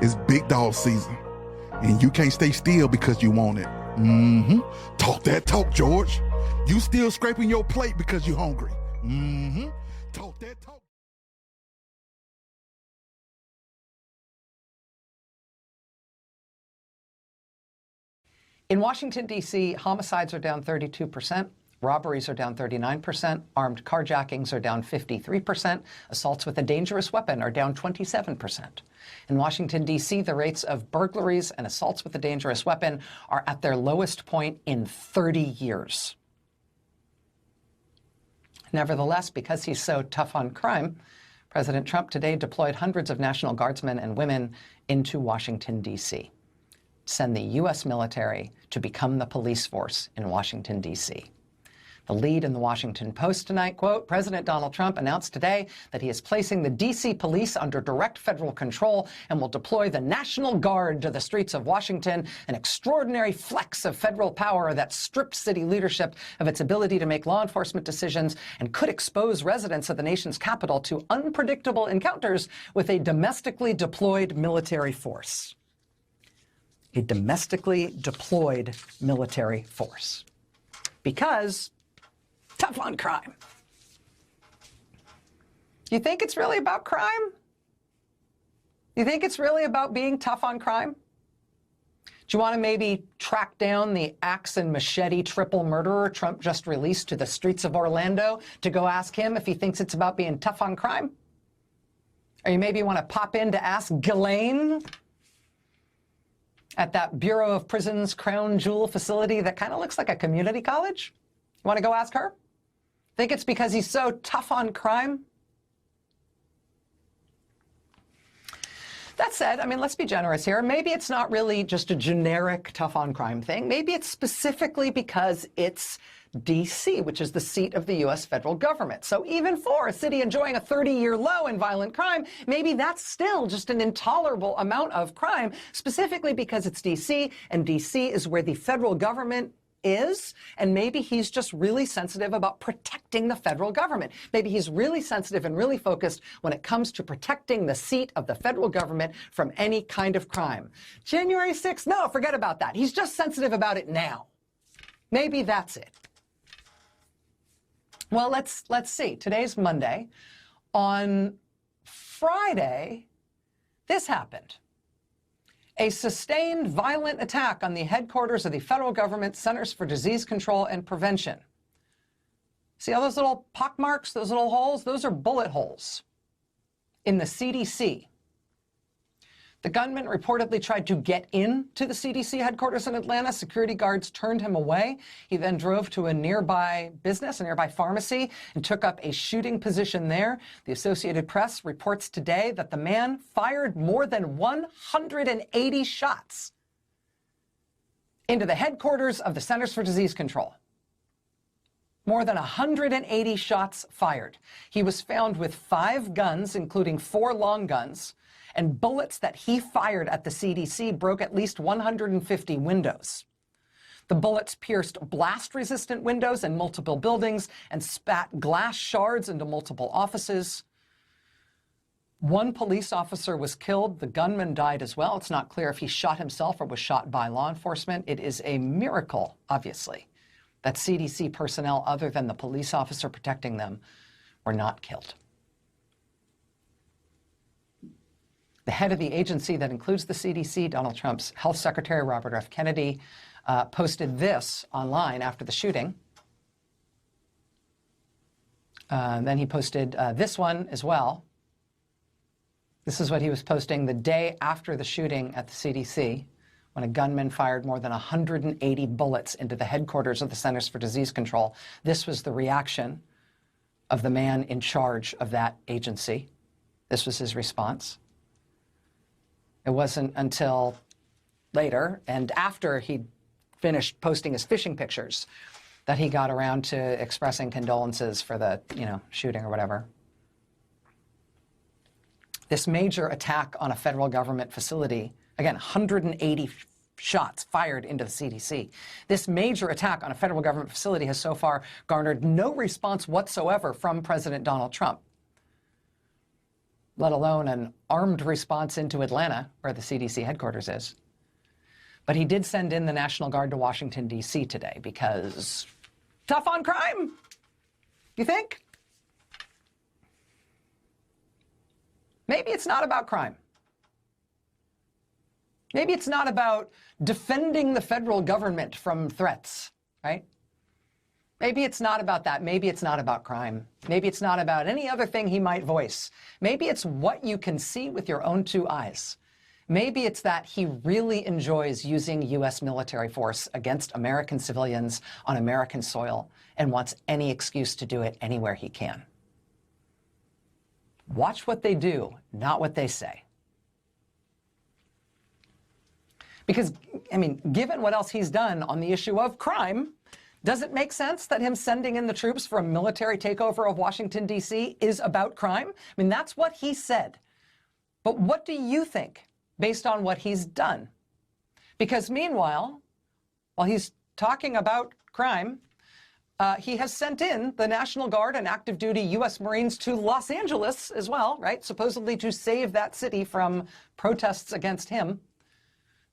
It's big dog season, and you can't stay still because you want it. Talk that talk, George. You still scraping your plate because you're hungry. Talk that talk. In Washington, D.C., homicides are down 32%. Robberies are down 39%. Armed carjackings are down 53%. Assaults with a dangerous weapon are down 27%. In Washington, D.C., the rates of burglaries and assaults with a dangerous weapon are at their lowest point in 30 years. Nevertheless, because he's so tough on crime, President Trump today deployed hundreds of National Guardsmen and women into Washington, D.C. Send the U.S. military to become the police force in Washington, D.C. The lead in the Washington Post tonight, quote, President Donald Trump announced today that he is placing the D.C. police under direct federal control and will deploy the National Guard to the streets of Washington, an extraordinary flex of federal power that strips city leadership of its ability to make law enforcement decisions and could expose residents of the nation's capital to unpredictable encounters with a domestically deployed military force. A domestically deployed military force. Because tough on crime. You think it's really about crime? You think it's really about being tough on crime? Do you want to maybe track down the axe and machete triple murderer Trump just released to the streets of Orlando to go ask him if he thinks it's about being tough on crime? Or you maybe want to pop in to ask Ghislaine at that Bureau of Prisons crown jewel facility that kind of looks like a community college? You want to go ask her? Think it's because he's so tough on crime? That said, I mean, let's be generous here. Maybe it's not really just a generic tough on crime thing. Maybe it's specifically because it's D.C., which is the seat of the U.S. federal government. So even for a city enjoying a 30-year low in violent crime, maybe that's still just an intolerable amount of crime, specifically because it's D.C., and D.C. is where the federal government is, and maybe he's just really sensitive about protecting the federal government. Maybe he's really sensitive and really focused when it comes to protecting the seat of the federal government from any kind of crime. January 6th, no, forget about that. He's just sensitive about it now. Maybe that's it. Well, let's see. Today's Monday. On Friday, this happened. A sustained violent attack on the headquarters of the federal government Centers for Disease Control and Prevention. See all those little pock marks, those little holes? Those are bullet holes in the CDC. The gunman reportedly tried to get into the CDC headquarters in Atlanta. Security guards turned him away. He then drove to a nearby business, a nearby pharmacy, and took up a shooting position there. The Associated Press reports today that the man fired more than 180 shots into the headquarters of the Centers for Disease Control. More than 180 shots fired. He was found with 5 guns, including 4 long guns, and bullets that he fired at the CDC broke at least 150 windows. The bullets pierced blast-resistant windows in multiple buildings and spat glass shards into multiple offices. 1 police officer was killed. The gunman died as well. It's not clear if he shot himself or was shot by law enforcement. It is a miracle, obviously, that CDC personnel other than the police officer protecting them were not killed. The head of the agency that includes the CDC, Donald Trump's Health Secretary, Robert F. Kennedy, posted this online after the shooting. Then he posted this one as well. This is what he was posting the day after the shooting at the CDC, when a gunman fired more than 180 bullets into the headquarters of the Centers for Disease Control. This was the reaction of the man in charge of that agency. This was his response. It wasn't until later and after he finished posting his fishing pictures that he got around to expressing condolences for the, shooting or whatever. This major attack on a federal government facility, again, 180 shots fired into the CDC. This major attack on a federal government facility has so far garnered no response whatsoever from President Donald Trump. let alone an armed response into Atlanta, where the CDC headquarters is. But he did send in the National Guard to Washington, D.C. today because tough on crime, you think? Maybe it's not about crime. Maybe it's not about defending the federal government from threats, right? Maybe it's not about that. Maybe it's not about crime. Maybe it's not about any other thing he might voice. Maybe it's what you can see with your own two eyes. Maybe it's that he really enjoys using U.S. military force against American civilians on American soil and wants any excuse to do it anywhere he can. Watch what they do, not what they say. Because, I mean, given what else he's done on the issue of crime, does it make sense that him sending in the troops for a military takeover of Washington, D.C. is about crime? I mean, that's what he said. But what do you think based on what he's done? Because meanwhile, while he's talking about crime, he has sent in the National Guard and active duty U.S. Marines to Los Angeles as well, right? Supposedly to save that city from protests against him.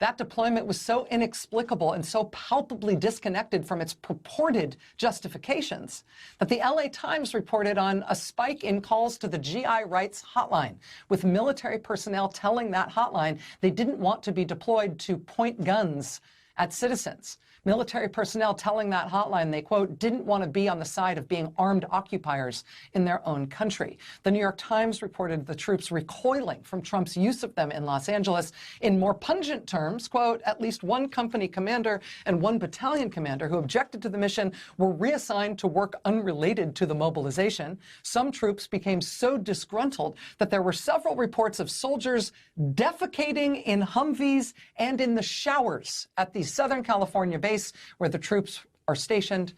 That deployment was so inexplicable and so palpably disconnected from its purported justifications that the LA Times reported on a spike in calls to the GI Rights hotline, with military personnel telling that hotline they didn't want to be deployed to point guns at citizens. Military personnel telling that hotline they, quote, didn't want to be on the side of being armed occupiers in their own country. The New York Times reported the troops recoiling from Trump's use of them in Los Angeles. In more pungent terms, quote, at least one company commander and one battalion commander who objected to the mission were reassigned to work unrelated to the mobilization. Some troops became so disgruntled that there were several reports of soldiers defecating in Humvees and in the showers at the Southern California base where the troops are stationed,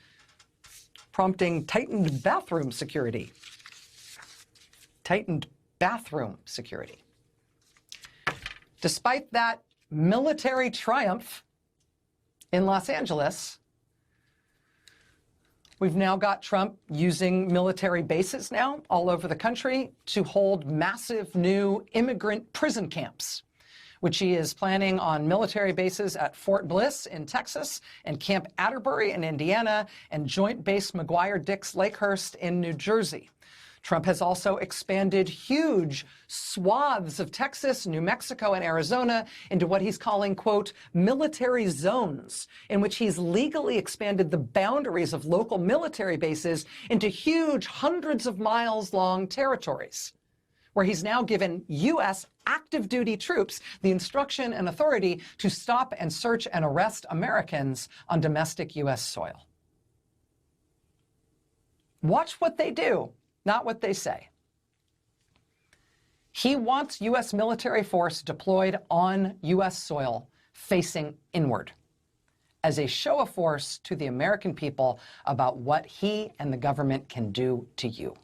prompting tightened bathroom security. Tightened bathroom security. Despite that military triumph in Los Angeles, we've now got Trump using military bases now all over the country to hold massive new immigrant prison camps, which he is planning on military bases at Fort Bliss in Texas and Camp Atterbury in Indiana and Joint Base McGuire-Dix Lakehurst in New Jersey. Trump has also expanded huge swaths of Texas, New Mexico, and Arizona into what he's calling, quote, military zones, in which he's legally expanded the boundaries of local military bases into huge hundreds of miles long territories, where he's now given U.S. active duty troops the instruction and authority to stop and search and arrest Americans on domestic U.S. soil. Watch what they do, not what they say. He wants U.S. military force deployed on U.S. soil facing inward as a show of force to the American people about what he and the government can do to you.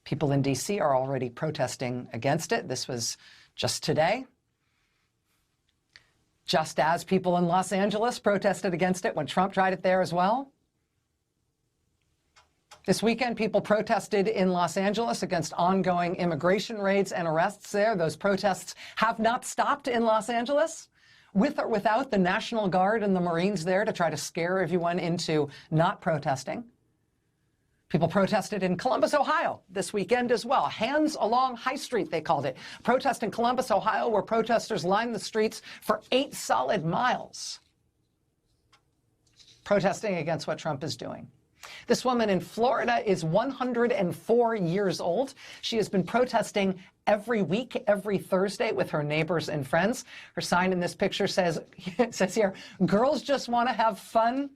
People in D.C. are already protesting against it. This was just today. Just as people in Los Angeles protested against it when Trump tried it there as well. This weekend, people protested in Los Angeles against ongoing immigration raids and arrests there. Those protests have not stopped in Los Angeles, with or without the National Guard and the Marines there to try to scare everyone into not protesting. People protested in Columbus, Ohio this weekend as well. Hands along High Street, they called it. Protest in Columbus, Ohio, where protesters lined the streets for 8 solid miles, protesting against what Trump is doing. This woman in Florida is 104 years old. She has been protesting every week, every Thursday with her neighbors and friends. Her sign in this picture says, it says here, girls just want to have fun.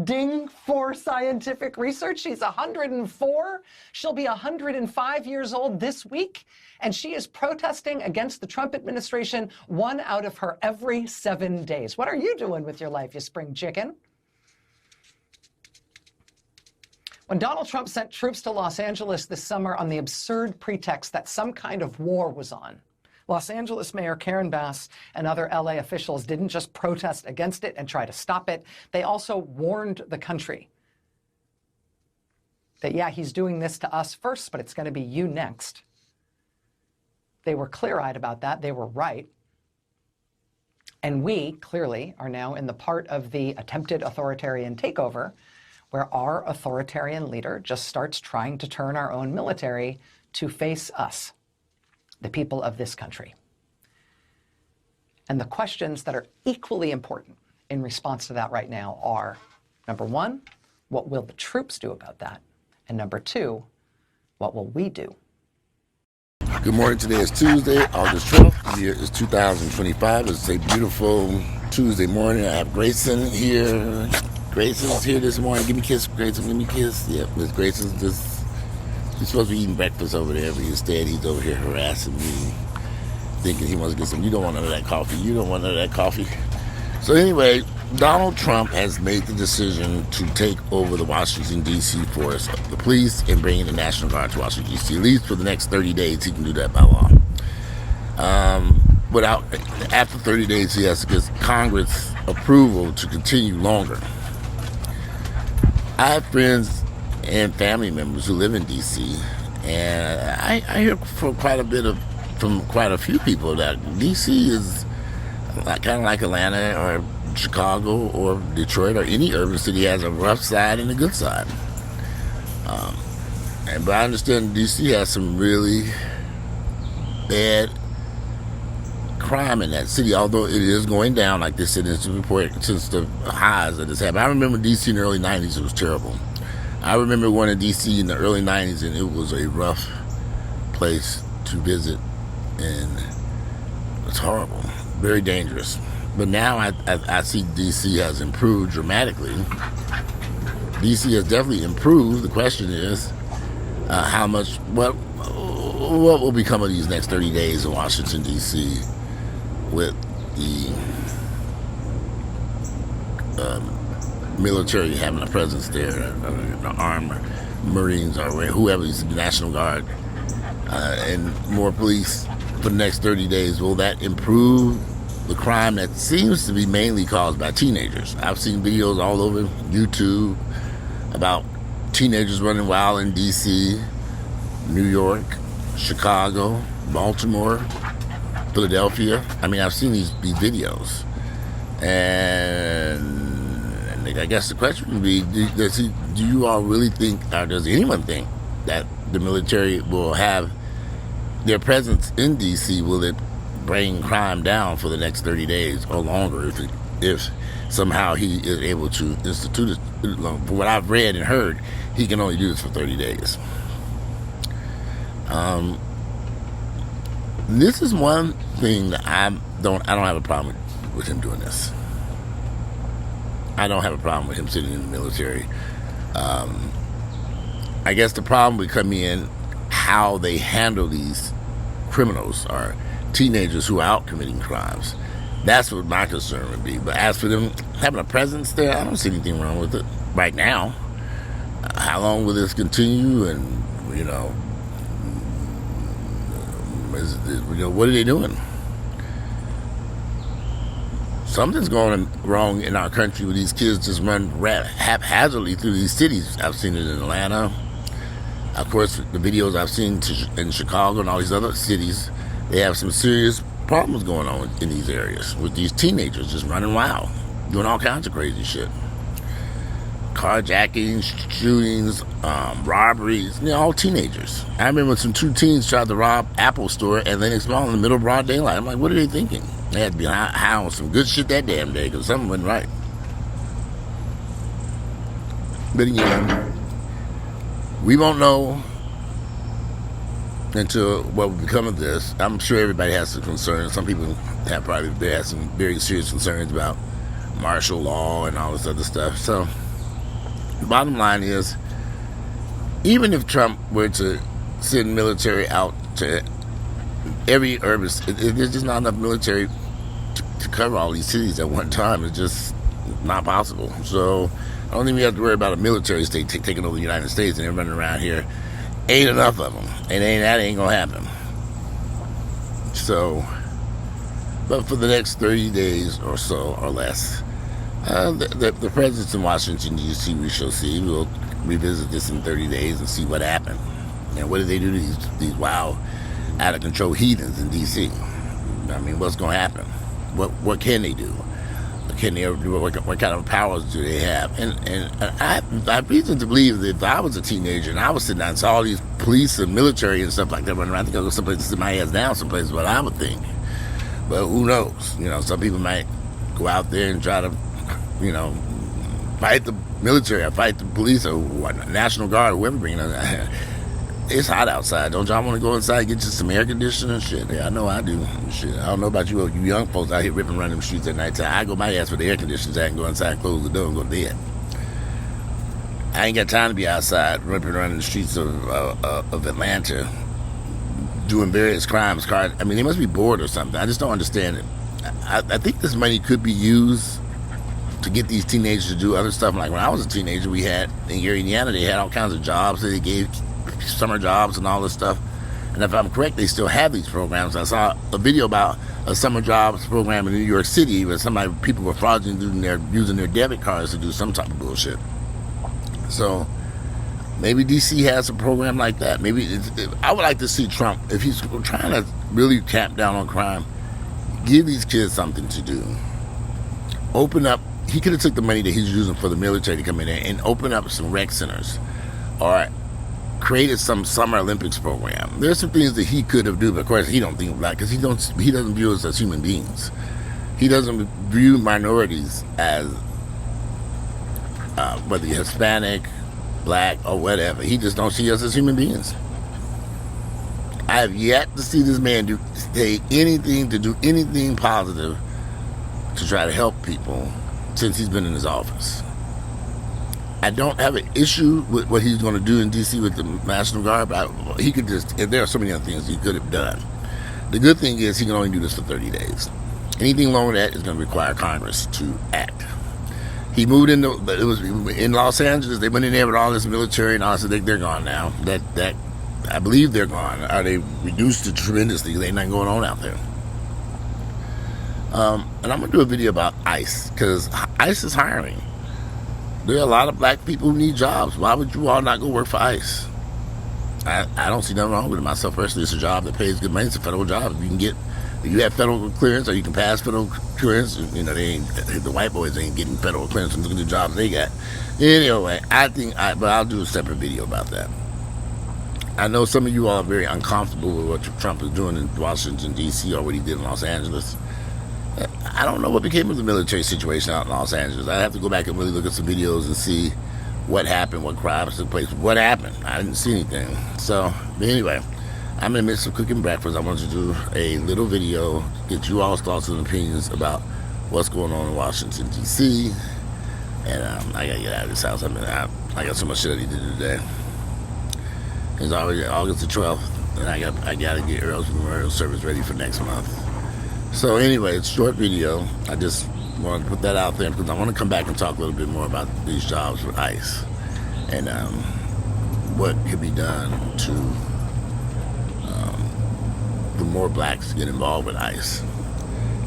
Ding for scientific research. She's 104. She'll be 105 years old this week. And she is protesting against the Trump administration 1 out of her every 7 days. What are you doing with your life, you spring chicken? When Donald Trump sent troops to Los Angeles this summer on the absurd pretext that some kind of war was on, Los Angeles Mayor Karen Bass and other LA officials didn't just protest against it and try to stop it. They also warned the country that, yeah, he's doing this to us first, but it's going to be you next. They were clear-eyed about that. They were right. And we clearly are now in the part of the attempted authoritarian takeover where our authoritarian leader just starts trying to turn our own military to face us, the people of this country. And the questions that are equally important in response to that right now are, number one, what will the troops do about that? And number two, what will we do? Good morning. Today is Tuesday, August 12th. The year is 2025. It's a beautiful Tuesday morning. I have Grayson here. Grayson's here this morning. Give me a kiss, Grayson. Give me a kiss. Yeah, Miss Grayson's he's supposed to be eating breakfast over there, but instead he's over here harassing me, thinking he wants to get some. You don't want none of that coffee. You don't want none of that coffee. So anyway, Donald Trump has made the decision to take over the Washington, D.C. force of the police and bring in the National Guard to Washington, D.C. At least for the next 30 days, he can do that by law. After 30 days, he has to get Congress approval to continue longer. I have friends and family members who live in D.C., and I hear from quite a few people that D.C. is kind of like Atlanta or Chicago or Detroit or any urban city has a rough side and a good side. But I understand D.C. has some really bad crime in that city, although it is going down, like they said in this report, since the highs that has happened. I remember D.C. in the early 90s, it was terrible. I remember going to D.C. in the early 90s, and it was a rough place to visit, and it's horrible. Very dangerous. But now I see D.C. has improved dramatically. D.C. has definitely improved. The question is, what will become of these next 30 days in Washington, D.C. with the military having a presence there, the armed Marines or whoever's the National Guard, and more police for the next 30 days. Will that improve the crime that seems to be mainly caused by teenagers? I've seen videos all over YouTube about teenagers running wild in D.C., New York, Chicago, Baltimore, Philadelphia. I mean, I've seen these videos. And I guess the question would be, do you all really think, or does anyone think, that the military will have their presence in D.C., will it bring crime down for the next 30 days or longer if somehow he is able to institute it? For what I've read and heard, he can only do this for 30 days. This is one thing that I don't have a problem with him doing this. I don't have a problem with him sitting in the military. I guess the problem would come in how they handle these criminals or teenagers who are out committing crimes. That's what my concern would be. But as for them having a presence there, I don't see anything wrong with it right now. How long will this continue? And, what are they doing? Something's going wrong in our country where these kids just run haphazardly through these cities. I've seen it in Atlanta. Of course, the videos I've seen in Chicago and all these other cities, they have some serious problems going on in these areas with these teenagers just running wild, doing all kinds of crazy shit. Carjackings, shootings, robberies, all teenagers. I remember when two teens tried to rob Apple Store and then exploded in the middle of broad daylight. I'm like, what are they thinking? They had to be high on some good shit that damn day because something wasn't right. But again, we won't know until what will become of this. I'm sure everybody has some concerns. Some people have some very serious concerns about martial law and all this other stuff. So the bottom line is, even if Trump were to send military out to every urban, there's just not enough military to cover all these cities at one time. It's just not possible. So I don't think we have to worry about a military state taking over the United States and they're running around here. Ain't enough of them, and that ain't gonna happen. So, but for the next 30 days or so or less, the presence in Washington, D.C., we shall see. We'll revisit this in 30 days and see what happened. And what did they do to these wild out of control heathens in D.C. I mean, what's going to happen? What can they do? Can they ever do? What kind of powers do they have? And I have reason to believe that if I was a teenager and I was sitting down and saw all these police and military and stuff like that running around, I think I'd go someplace to sit my ass down someplace, what I would think. But who knows? You know, some people might go out there and try to, you know, fight the military or fight the police or what, National Guard or whoever bringing them. It's hot outside. Don't y'all want to go inside and get you some air conditioning and shit? Yeah, I know I do. Shit, I don't know about you young folks out here ripping around them streets at night time. I go my ass for the air conditioners. I can go inside, close the door, and go to bed. I ain't got time to be outside ripping around in the streets of Atlanta doing various crimes. I mean, they must be bored or something. I just don't understand it. I think this money could be used to get these teenagers to do other stuff. Like when I was a teenager, we had in Gary, Indiana, they had all kinds of jobs that they gave, summer jobs and all this stuff. And if I'm correct, they still have these programs. I saw a video about a summer jobs program in New York City where people were fraudulently using their debit cards to do some type of bullshit. So maybe DC has a program like that. Maybe I would like to see Trump, if he's trying to really tap down on crime, give these kids something to do. Open up. He could have took the money that he's using for the military to come in there and open up some rec centers, or created some summer Olympics program. There's some things that he could have done, but of course he don't think about it because he doesn't view us as human beings. He doesn't view minorities as whether you're Hispanic, black, or whatever. He just don't see us as human beings. I have yet to see this man do anything positive to try to help people since he's been in his office. I don't have an issue with what he's going to do in D.C. with the National Guard, but he could there are so many other things he could have done. The good thing is he can only do this for 30 days. Anything longer than that is going to require Congress to act. He moved in Los Angeles. They went in there with all this military and all this. They're gone now. That I believe they're gone. Are they reduced tremendously? There ain't nothing going on out there. And I'm going to do a video about ICE, because ICE is hiring. There are a lot of black people who need jobs. Why would you all not go work for ICE? I don't see nothing wrong with it myself personally. It's a job that pays good money. It's a federal job. You have federal clearance, or you can pass federal clearance. You know, the white boys ain't getting federal clearance and look at the jobs they got. Anyway, but I'll do a separate video about that. I know some of you all are very uncomfortable with what Trump is doing in Washington, D.C., or what he did in Los Angeles. I don't know what became of the military situation out in Los Angeles. I have to go back and really look at some videos and see what happened, what crimes took place, what happened. I didn't see anything. So, but anyway, I'm in the midst of cooking breakfast. I want to do a little video, get you all's thoughts and opinions about what's going on in Washington, D.C. And I got to get out of this house. I got so much shit I need to do today. It's already August the 12th, and I got to get Earl's Memorial Service ready for next month. So anyway, it's a short video. I just wanted to put that out there because I want to come back and talk a little bit more about these jobs with ICE and what can be done to for more blacks to get involved with ICE.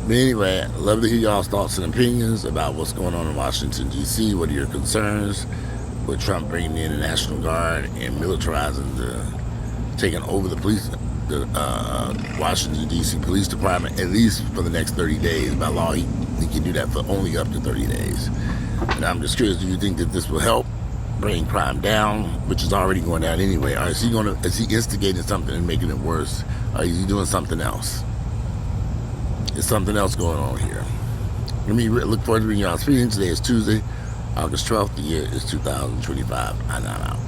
But anyway, I'd love to hear y'all's thoughts and opinions about what's going on in Washington, D.C. What are your concerns with Trump bringing in the National Guard and militarizing taking over the police, the Washington, D.C. Police Department, at least for the next 30 days. By law, he can do that for only up to 30 days. And I'm just curious, do you think that this will help bring crime down, which is already going down anyway? Or is he instigating something and making it worse? Or is he doing something else? There's something else going on here. Let me look forward to bringing y'all speaking. Today is Tuesday, August 12th. The year is 2025. I'm out.